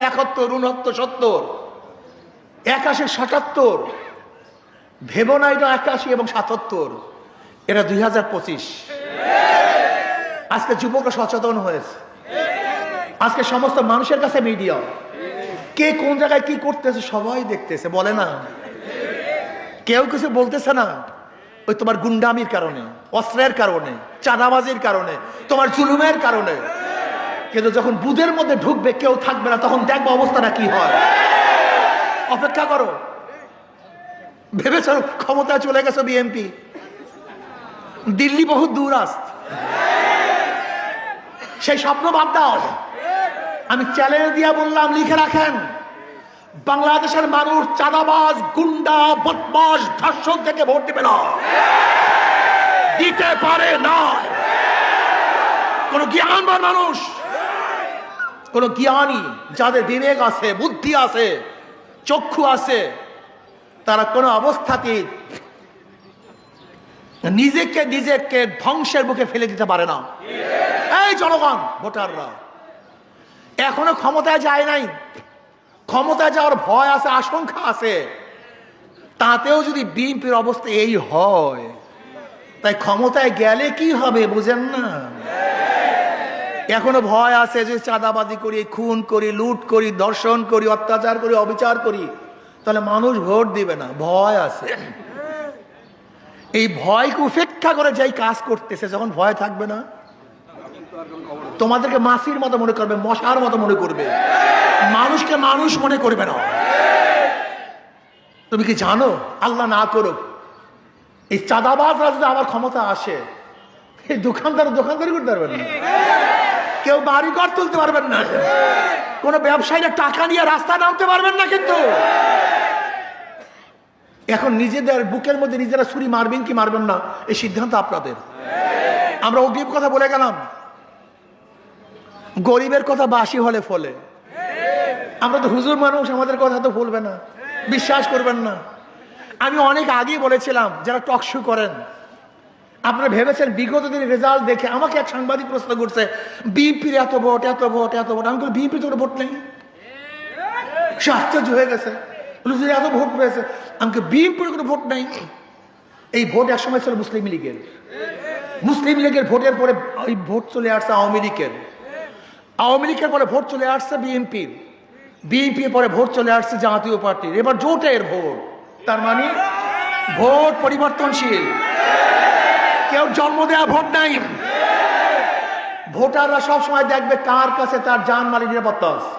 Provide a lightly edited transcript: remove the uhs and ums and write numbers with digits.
71, 69, 70, 81, 77, ভেবো না এটা 81 এবং 77, এটা 2025। আজকে যুবকরা সচেতন হয়েছে, আজকে সমস্ত মানুষের কাছে মিডিয়া, কে কোন জায়গায় কি করতেছে সবাই দেখতেছে, বলে না, কেউ কিছু বলতেছে না। ওই তোমার গুন্ডামির কারণে, অস্ত্রের কারণে, চাঁদাবাজির কারণে, তোমার জুলুমের কারণে। কিন্তু যখন বুদের মধ্যে ঢুকবে কেউ থাকবে না, তখন দেখবো অবস্থাটা কি হয়। অপেক্ষা করো। ভেবেছ ক্ষমতায় চলে গেছে বিএনপি, দিল্লি বহু দূর আসত, সেই স্বপ্ন বাদ দাও। আমি চ্যালেঞ্জ দিয়া বললাম, লিখে রাখেন, বাংলাদেশের মানুষ চাঁদাবাজ, গুন্ডা, বদমাশ, ধর্ষক থেকে ভোট দিবে না, দিতে পারে না। কোন জ্ঞানবান মানুষ, কোন জ্ঞানী, যাদের বিবেক আছে, বুদ্ধি আছে, চক্ষু আছে, তারা কোন অবস্থাতে নিজেকে ধ্বংসের মুখে ফেলে দিতে পারে না। এই জনগণ, ভোটাররা এখনো ক্ষমতায় যায় নাই, ক্ষমতায় যাওয়ার ভয় আছে, আশঙ্কা আছে। তাতেও যদি বিএনপির অবস্থা এই হয়, তাই ক্ষমতায় গেলে কি হবে বুঝেন না? এখনো ভয় আছে যে চাঁদাবাজি করি, খুন করি, লুট করি, ধর্ষণ করি, অত্যাচার করি, অবিচার করি, তাহলে মানুষ ভোট দিবে না, ভয় আছে। এই ভয়কে উপেক্ষা করে যাই কাজ করতেছে, যখন ভয় থাকবে না, তোমাদেরকে মাছির মতো মনে করবে, মশার মতো মনে করবে, মানুষকে মানুষ মনে করবে না। তুমি কি জানো, আল্লাহ না করুক, এই চাঁদাবাজরা যদি আবার ক্ষমতা আসে, এই দোকানদারি করতে পারবেন না, কেউ বাড়ি ঘর তুলতে পারবেন না, কোন ব্যবসায়ীরা টাকা নিয়ে রাস্তায় নামতে পারবেন না। কিন্তু এখন নিজেদের বুকের মধ্যে নিজেরা ছুরি মারবেন কি মারবেন না, এই সিদ্ধান্ত আপনাদের। আমরা অগ্রিম কথা বলে গেলাম, গরিবের কথা বাসি হলে ফলে। আমরা তো হুজুর মানুষ, আমাদের কথা তো ভুলবে না, বিশ্বাস করবেন না। আমি অনেক আগেই বলেছিলাম, যারা টক শো করেন, আপনারা ভেবেছেন বিগত দিনের রেজাল্ট দেখে। আমাকে এক সাংবাদিক প্রশ্ন করছে, বিএনপির এত ভোট, এত ভোট, এত ভোট। আমি বলি, বিএনপির তো ভোট নেই। সে আশ্চর্য হয়ে গেছে, এত ভোট পেয়েছে। আমাকে বিএনপির কোনো ভোট নেই। এই ভোট একসময় ছিল মুসলিম লীগের, মুসলিম লীগের ভোটের পরে ওই ভোট চলে আসছে আওয়ামী লীগের, আওয়ামী লীগের পরে ভোট চলে আসছে বিএনপির, বিএনপির পরে ভোট চলে আসছে জাতীয় পার্টির, এবার জোটের ভোট। তার মানে ভোট পরিবর্তনশীল, কেউ জন্ম দেয়া ভোট নাই। ভোটাররা সবসময় দেখবে কার কাছে তার জানমালের নিরাপত্তা আছে।